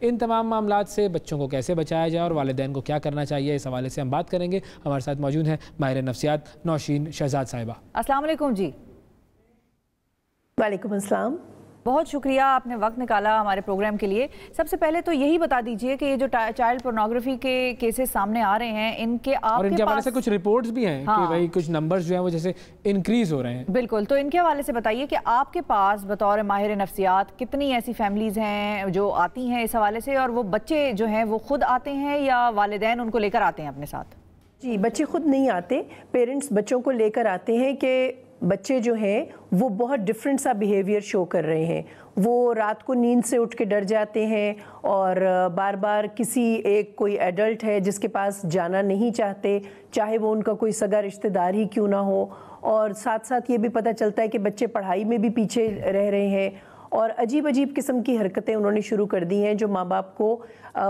ان تمام معاملات سے بچوں کو کیسے بچایا جائے اور والدین کو کیا کرنا چاہیے، اس حوالے سے ہم بات کریں گے۔ ہمارے ساتھ موجود ہیں ماہر نفسیات نوشین شہزاد صاحبہ۔ السلام علیکم جی۔ وعلیکم السلام، بہت شکریہ آپ نے وقت نکالا ہمارے پروگرام کے لیے۔ سب سے پہلے تو یہی بتا دیجئے کہ یہ جو چائلڈ پورنوگرافی کے کیسز سامنے آ رہے ہیں، ان کے آپ اور ان کے حوالے سے کچھ رپورٹس بھی ہیں کہ بھائی کچھ نمبرز جو ہیں وہ جیسے انکریز ہو رہے ہیں۔ بالکل، تو ان کے حوالے سے بتائیے کہ آپ کے پاس بطور ماہر نفسیات کتنی ایسی فیملیز ہیں جو آتی ہیں اس حوالے سے، اور وہ بچے جو ہیں وہ خود آتے ہیں یا والدین ان کو لے کر آتے ہیں اپنے ساتھ؟ جی، بچے خود نہیں آتے، پیرنٹس بچوں کو لے کر آتے ہیں کہ بچے جو ہیں وہ بہت ڈفرینٹ سا بیہیویئر شو کر رہے ہیں۔ وہ رات کو نیند سے اٹھ کے ڈر جاتے ہیں اور بار بار کسی ایک کوئی ایڈلٹ ہے جس کے پاس جانا نہیں چاہتے، چاہے وہ ان کا کوئی سگا رشتہ دار ہی کیوں نہ ہو، اور ساتھ ساتھ یہ بھی پتہ چلتا ہے کہ بچے پڑھائی میں بھی پیچھے رہ رہے ہیں، اور عجیب عجیب قسم کی حرکتیں انہوں نے شروع کر دی ہیں جو ماں باپ کو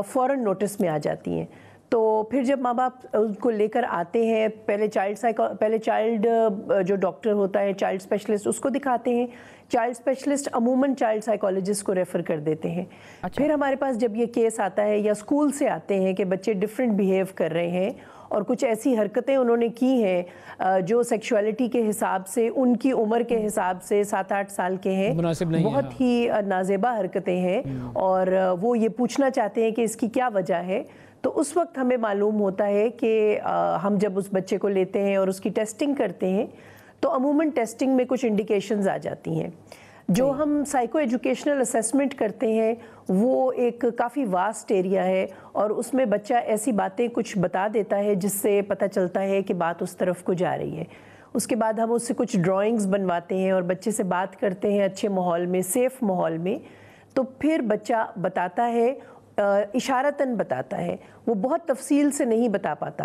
فوراً نوٹس میں آ جاتی ہیں۔ تو پھر جب ماں باپ ان کو لے کر آتے ہیں، پہلے چائلڈ جو ڈاکٹر ہوتا ہے، چائلڈ اسپیشلسٹ، اس کو دکھاتے ہیں۔ چائلڈ اسپیشلسٹ عموماً چائلڈ سائیکالوجسٹ کو ریفر کر دیتے ہیں۔ پھر ہمارے پاس جب یہ کیس آتا ہے یا اسکول سے آتے ہیں کہ بچے ڈفرینٹ بیہیو کر رہے ہیں اور کچھ ایسی حرکتیں انہوں نے کی ہیں جو سیکشولیٹی کے حساب سے، ان کی عمر کے حساب سے 7-8 سال کے ہیں، بہت ہی نازیبا حرکتیں ہیں، اور وہ یہ پوچھنا چاہتے ہیں کہ اس کی کیا وجہ ہے۔ تو اس وقت ہمیں معلوم ہوتا ہے کہ ہم جب اس بچے کو لیتے ہیں اور اس کی ٹیسٹنگ کرتے ہیں تو عموماً ٹیسٹنگ میں کچھ انڈیکیشنز آ جاتی ہیں۔ جو ہم سائیکو ایجوکیشنل اسیسمنٹ کرتے ہیں وہ ایک کافی واسٹ ایریا ہے، اور اس میں بچہ ایسی باتیں کچھ بتا دیتا ہے جس سے پتہ چلتا ہے کہ بات اس طرف کو جا رہی ہے۔ اس کے بعد ہم اس سے کچھ ڈرائنگز بنواتے ہیں اور بچے سے بات کرتے ہیں اچھے ماحول میں، سیف ماحول میں، تو پھر بچہ بتاتا ہے، اشارتاً بتاتا ہے، وہ بہت تفصیل سے نہیں بتا پاتا۔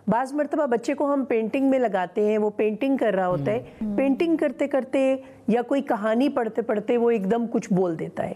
بعض مرتبہ بچے کو ہم پینٹنگ میں لگاتے ہیں، وہ پینٹنگ کر رہا ہوتا ہے، پینٹنگ کرتے کرتے یا کوئی کہانی پڑھتے پڑھتے وہ ایک دم کچھ بول دیتا ہے۔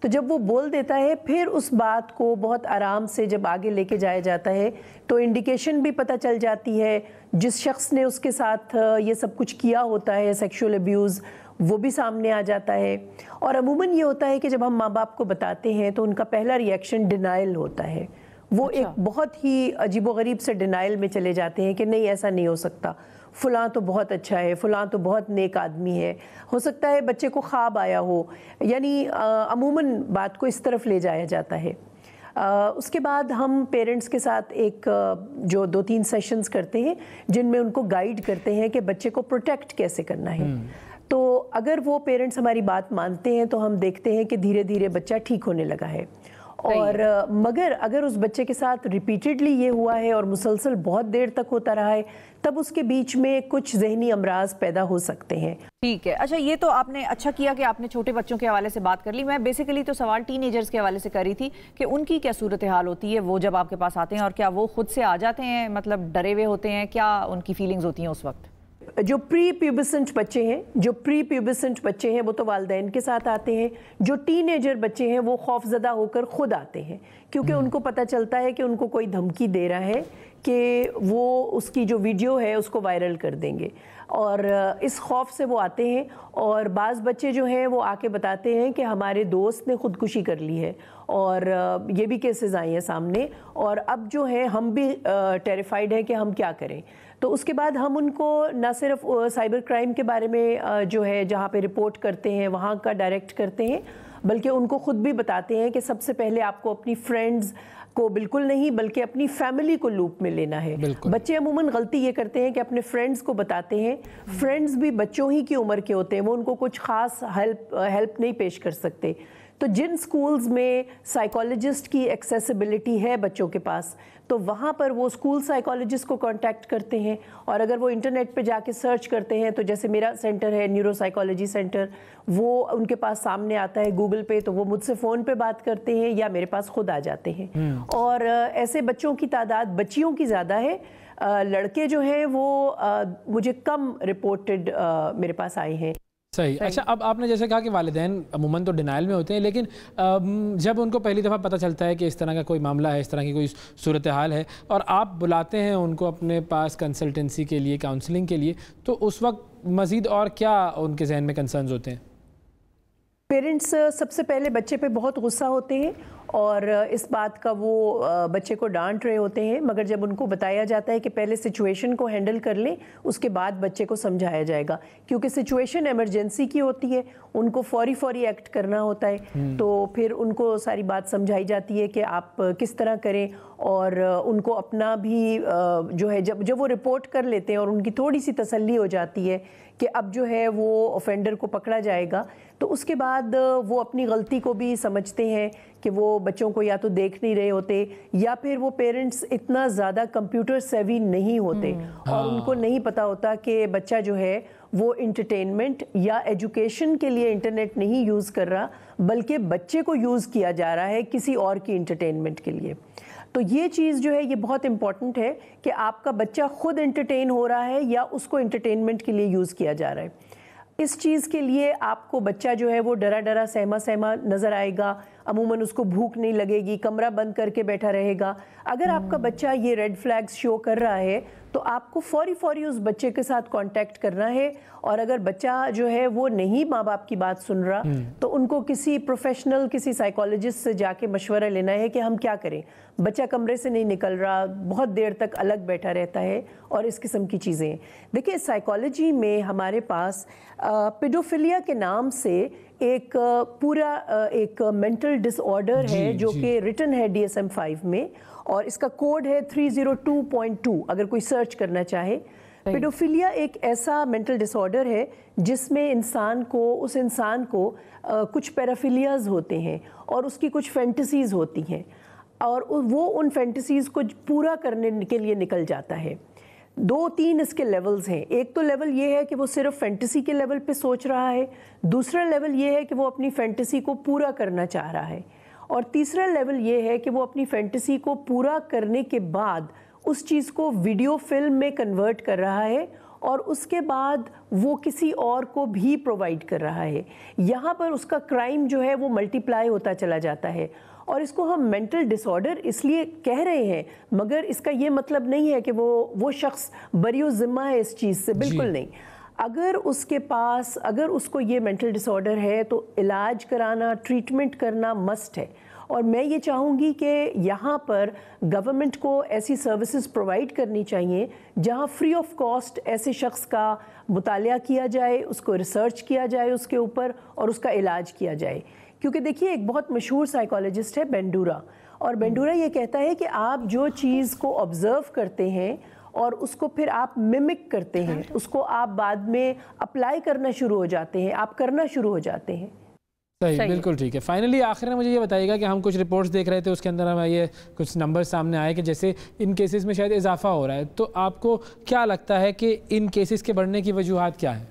تو جب وہ بول دیتا ہے پھر اس بات کو بہت آرام سے جب آگے لے کے جایا جاتا ہے تو انڈیکیشن بھی پتہ چل جاتی ہے، جس شخص نے اس کے ساتھ یہ سب کچھ کیا ہوتا ہے سیکشول ابیوز، وہ بھی سامنے آ جاتا ہے۔ اور عموماً یہ ہوتا ہے کہ جب ہم ماں باپ کو بتاتے ہیں تو ان کا پہلا ریئیکشن ڈینائل ہوتا ہے، وہ ایک بہت ہی عجیب و غریب سے ڈینائل میں چلے جاتے ہیں کہ نہیں ایسا نہیں ہو سکتا، فلاں تو بہت اچھا ہے، فلاں تو بہت نیک آدمی ہے، ہو سکتا ہے بچے کو خواب آیا ہو، یعنی عموماً بات کو اس طرف لے جایا جاتا ہے۔ اس کے بعد ہم پیرنٹس کے ساتھ ایک جو 2-3 سیشنز کرتے ہیں جن میں ان کو گائیڈ کرتے ہیں کہ بچے کو پروٹیکٹ کیسے کرنا ہے۔ تو اگر وہ پیرنٹس ہماری بات مانتے ہیں تو ہم دیکھتے ہیں کہ دھیرے دھیرے بچہ ٹھیک ہونے لگا ہے، اور مگر اگر اس بچے کے ساتھ ریپیٹڈلی یہ ہوا ہے اور مسلسل بہت دیر تک ہوتا رہا ہے تب اس کے بیچ میں کچھ ذہنی امراض پیدا ہو سکتے ہیں۔ ٹھیک ہے، اچھا یہ تو آپ نے اچھا کیا کہ آپ نے چھوٹے بچوں کے حوالے سے بات کر لی۔ میں بیسیکلی تو سوال ٹین ایجرز کے حوالے سے کر رہی تھی کہ ان کی کیا صورتحال ہوتی ہے وہ جب آپ کے پاس آتے ہیں، اور کیا وہ خود سے آ جاتے ہیں، مطلب ڈرے ہوئے ہوتے ہیں، کیا ان کی فیلنگز ہوتی ہیں اس وقت؟ جو پری پیوبسنٹ بچے ہیں وہ تو والدین کے ساتھ آتے ہیں، جو ٹین ایجر بچے ہیں وہ خوف زدہ ہو کر خود آتے ہیں، کیونکہ ان کو پتہ چلتا ہے کہ ان کو کوئی دھمکی دے رہا ہے کہ وہ اس کی جو ویڈیو ہے اس کو وائرل کر دیں گے، اور اس خوف سے وہ آتے ہیں۔ اور بعض بچے جو ہیں وہ آ کے بتاتے ہیں کہ ہمارے دوست نے خودکشی کر لی ہے، اور یہ بھی کیسز آئی ہیں سامنے، اور اب جو ہے ہم بھی ٹیریفائیڈ ہیں کہ ہم کیا کریں۔ تو اس کے بعد ہم ان کو نہ صرف سائبر کرائم کے بارے میں جو ہے جہاں پہ رپورٹ کرتے ہیں وہاں کا ڈائریکٹ کرتے ہیں، بلکہ ان کو خود بھی بتاتے ہیں کہ سب سے پہلے آپ کو اپنی فرینڈز کو بالکل نہیں بلکہ اپنی فیملی کو لوپ میں لینا ہے۔ بچے عموماً غلطی یہ کرتے ہیں کہ اپنے فرینڈز کو بتاتے ہیں، فرینڈز بھی بچوں ہی کی عمر کے ہوتے ہیں، وہ ان کو کچھ خاص ہیلپ نہیں پیش کر سکتے۔ تو جن سکولز میں سائیکالوجسٹ کی ایکسیسیبلٹی ہے بچوں کے پاس تو وہاں پر وہ اسکول سائیکالوجسٹ کو کانٹیکٹ کرتے ہیں، اور اگر وہ انٹرنیٹ پہ جا کے سرچ کرتے ہیں تو جیسے میرا سینٹر ہے نیورو سائیکالوجی سینٹر، وہ ان کے پاس سامنے آتا ہے گوگل پہ، تو وہ مجھ سے فون پہ بات کرتے ہیں یا میرے پاس خود آ جاتے ہیں۔ اور ایسے بچوں کی تعداد بچیوں کی زیادہ ہے، لڑکے جو ہیں وہ مجھے کم رپورٹڈ میرے پاس آئے ہیں۔ صحیح۔ اچھا، اب آپ نے جیسے کہا کہ والدین عموماً تو ڈینائل میں ہوتے ہیں، لیکن جب ان کو پہلی دفعہ پتہ چلتا ہے کہ اس طرح کا کوئی معاملہ ہے، اس طرح کی کوئی صورتحال ہے، اور آپ بلاتے ہیں ان کو اپنے پاس کنسلٹنسی کے لیے، کاؤنسلنگ کے لیے، تو اس وقت مزید اور کیا ان کے ذہن میں کنسرنز ہوتے ہیں؟ پیرنٹس سب سے پہلے بچے پہ بہت غصہ ہوتے ہیں اور اس بات کا وہ بچے کو ڈانٹ رہے ہوتے ہیں، مگر جب ان کو بتایا جاتا ہے کہ پہلے سچویشن کو ہینڈل کر لیں اس کے بعد بچے کو سمجھایا جائے گا، کیونکہ سچویشن ایمرجنسی کی ہوتی ہے، ان کو فوری ایکٹ کرنا ہوتا ہے، تو پھر ان کو ساری بات سمجھائی جاتی ہے کہ آپ کس طرح کریں، اور ان کو اپنا بھی جو ہے جب وہ رپورٹ کر لیتے ہیں اور ان کی تھوڑی سی تسلی ہو جاتی ہے کہ اب جو ہے وہ آفینڈر کو پکڑا جائے گا، تو اس کے بعد وہ اپنی غلطی کو بھی سمجھتے ہیں کہ وہ بچوں کو یا تو دیکھ نہیں رہے ہوتے، یا پھر وہ پیرنٹس اتنا زیادہ کمپیوٹر سیوی نہیں ہوتے اور ان کو نہیں پتا ہوتا کہ بچہ جو ہے وہ انٹرٹینمنٹ یا ایجوکیشن کے لیے انٹرنیٹ نہیں یوز کر رہا، بلکہ بچے کو یوز کیا جا رہا ہے کسی اور کی انٹرٹینمنٹ کے لیے۔ تو یہ چیز جو ہے یہ بہت امپورٹنٹ ہے کہ آپ کا بچہ خود انٹرٹین ہو رہا ہے یا اس کو انٹرٹینمنٹ کے لیے یوز کیا جا رہا ہے۔ اس چیز کے لیے آپ کو بچہ جو ہے وہ ڈرا سہما نظر آئے گا، عموماً اس کو بھوک نہیں لگے گی، کمرہ بند کر کے بیٹھا رہے گا۔ اگر آپ کا بچہ یہ ریڈ فلیگز شو کر رہا ہے تو آپ کو فوری اس بچے کے ساتھ کانٹیکٹ کرنا ہے، اور اگر بچہ جو ہے وہ نہیں ماں باپ کی بات سن رہا تو ان کو کسی پروفیشنل، کسی سائیکالوجسٹ سے جا کے مشورہ لینا ہے کہ ہم کیا کریں۔ بچہ کمرے سے نہیں نکل رہا، بہت دیر تک الگ بیٹھا رہتا ہے، اور اس قسم کی چیزیں۔ دیکھیں سائیکالوجی میں ہمارے پاس پیڈوفیلیا کے نام سے ایک پورا ایک مینٹل ڈس آرڈر ہے جو کہ ریٹن ہے DSM-5 میں، اور اس کا کوڈ ہے 302.2 اگر کوئی سرچ کرنا چاہے۔ پیڈوفیلیا ایک ایسا مینٹل ڈس آرڈر ہے جس میں اس انسان کو کچھ پیرافیلیاز ہوتے ہیں اور اس کی کچھ فینٹیسیز ہوتی ہیں، اور وہ ان فینٹیسیز کو پورا کرنے کے لیے نکل جاتا ہے۔ 2-3 اس کے لیولز ہیں۔ ایک تو لیول یہ ہے کہ وہ صرف فینٹیسی کے لیول پہ سوچ رہا ہے، دوسرا لیول یہ ہے کہ وہ اپنی فینٹیسی کو پورا کرنا چاہ رہا ہے، اور تیسرا لیول یہ ہے کہ وہ اپنی فینٹیسی کو پورا کرنے کے بعد اس چیز کو ویڈیو فلم میں کنورٹ کر رہا ہے، اور اس کے بعد وہ کسی اور کو بھی پرووائڈ کر رہا ہے۔ یہاں پر اس کا کرائم جو ہے وہ ملٹی پلائی ہوتا چلا جاتا ہے، اور اس کو ہم مینٹل ڈس آرڈر اس لیے کہہ رہے ہیں، مگر اس کا یہ مطلب نہیں ہے کہ وہ شخص بری و ذمہ ہے اس چیز سے، بالکل نہیں۔ اگر اس کو یہ مینٹل ڈس آرڈر ہے تو علاج کرانا، ٹریٹمنٹ کرنا مسٹ ہے، اور میں یہ چاہوں گی کہ یہاں پر گورنمنٹ کو ایسی سروسز پرووائڈ کرنی چاہیے جہاں فری آف کاسٹ ایسے شخص کا مطالعہ کیا جائے، اس کو ریسرچ کیا جائے اس کے اوپر، اور اس کا علاج کیا جائے۔ کیونکہ دیکھیے ایک بہت مشہور سائیکالوجسٹ ہے بینڈورا، اور بینڈورا یہ کہتا ہے کہ آپ جو چیز کو آبزرو کرتے ہیں اور اس کو پھر آپ ممک کرتے ہیں، اس کو آپ بعد میں اپلائی کرنا شروع ہو جاتے ہیں، آپ کرنا شروع ہو جاتے ہیں۔ صحیح، بالکل ٹھیک ہے۔ فائنلی آخر میں مجھے یہ بتائیے گا کہ ہم کچھ رپورٹس دیکھ رہے تھے، اس کے اندر ہمیں یہ کچھ نمبر سامنے آئے کہ جیسے ان کیسز میں شاید اضافہ ہو رہا ہے، تو آپ کو کیا لگتا ہے کہ ان کیسز کے بڑھنے کی وجوہات کیا ہیں؟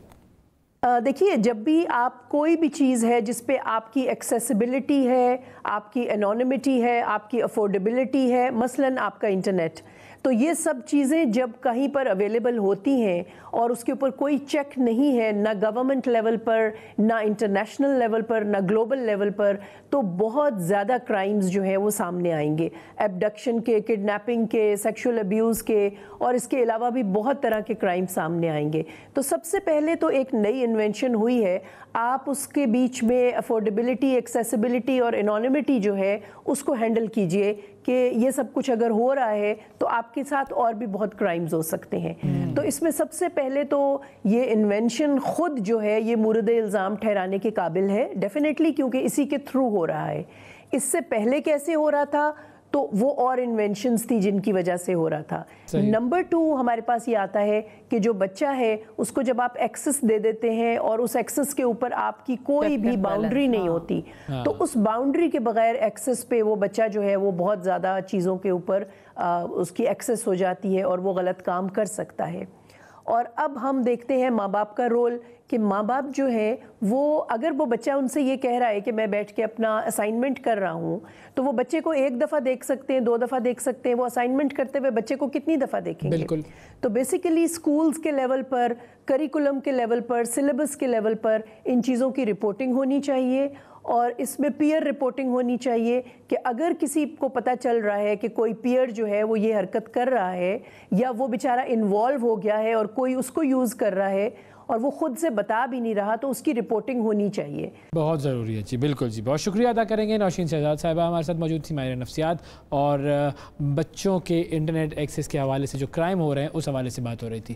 دیکھیے جب بھی آپ کوئی بھی چیز ہے جس پہ آپ کی ایکسیسیبلٹی ہے، آپ کی انونیمٹی ہے، آپ کی افورڈیبلٹی ہے، مثلاً آپ کا انٹرنیٹ، تو یہ سب چیزیں جب کہیں پر اویلیبل ہوتی ہیں اور اس کے اوپر کوئی چیک نہیں ہے، نہ گورنمنٹ لیول پر، نہ انٹرنیشنل لیول پر، نہ گلوبل لیول پر، تو بہت زیادہ کرائمز جو ہیں وہ سامنے آئیں گے، ایبڈکشن کے، کڈنیپنگ کے، سیکشول ابیوز کے، اور اس کے علاوہ بھی بہت طرح کے کرائم سامنے آئیں گے۔ تو سب سے پہلے تو ایک نئی انوینشن ہوئی ہے، آپ اس کے بیچ میں افورڈیبلٹی، ایکسیسیبلٹی اور انونیمٹی جو ہے اس کو ہینڈل کیجئے کہ یہ سب کچھ اگر ہو رہا ہے تو آپ کے ساتھ اور بھی بہت کرائمز ہو سکتے ہیں۔ تو اس میں سب سے پہلے تو یہ انوینشن خود جو ہے یہ مورد الزام ٹھہرانے کے قابل ہے ڈیفینیٹلی، کیونکہ اسی کے تھرو ہو رہا ہے۔ اس سے پہلے کیسے ہو رہا تھا تو وہ اور انوینشنز تھی جن کی وجہ سے ہو رہا تھا۔ نمبر 2 ہمارے پاس یہ آتا ہے کہ جو بچہ ہے اس کو جب آپ ایکسس دے دیتے ہیں اور اس ایکسس کے اوپر آپ کی کوئی بھی باؤنڈری نہیں ہوتی، تو اس باؤنڈری کے بغیر ایکسس پہ وہ بچہ جو ہے وہ بہت زیادہ چیزوں کے اوپر اس کی ایکسس ہو جاتی ہے اور وہ غلط کام کر سکتا ہے۔ اور اب ہم دیکھتے ہیں ماں باپ کا رول، کہ ماں باپ جو ہیں وہ اگر وہ بچہ ان سے یہ کہہ رہا ہے کہ میں بیٹھ کے اپنا اسائنمنٹ کر رہا ہوں، تو وہ بچے کو 1 دفعہ دیکھ سکتے ہیں، 2 دفعہ دیکھ سکتے ہیں، وہ اسائنمنٹ کرتے ہوئے بچے کو کتنی دفعہ دیکھیں گے؟ بالکل۔ تو بیسیکلی اسکولز کے لیول پر، کریکولم کے لیول پر، سلیبس کے لیول پر ان چیزوں کی رپورٹنگ ہونی چاہیے، اور اس میں پیئر رپورٹنگ ہونی چاہیے کہ اگر کسی کو پتہ چل رہا ہے کہ کوئی پیئر جو ہے وہ یہ حرکت کر رہا ہے، یا وہ بیچارہ انوالو ہو گیا ہے اور کوئی اس کو یوز کر رہا ہے، اور وہ خود سے بتا بھی نہیں رہا تو اس کی رپورٹنگ ہونی چاہیے. بہت ضروری ہے جی. بالکل جی. بہت شکریہ ادا کریں گے. نوشین شہزاد صاحبہ ہمارے ساتھ موجود تھی، ماہر نفسیات، اور بچوں کے انٹرنیٹ ایکسیس کے حوالے سے جو کرائم ہو رہے ہیں اس حوالے سے بات ہو رہی تھی.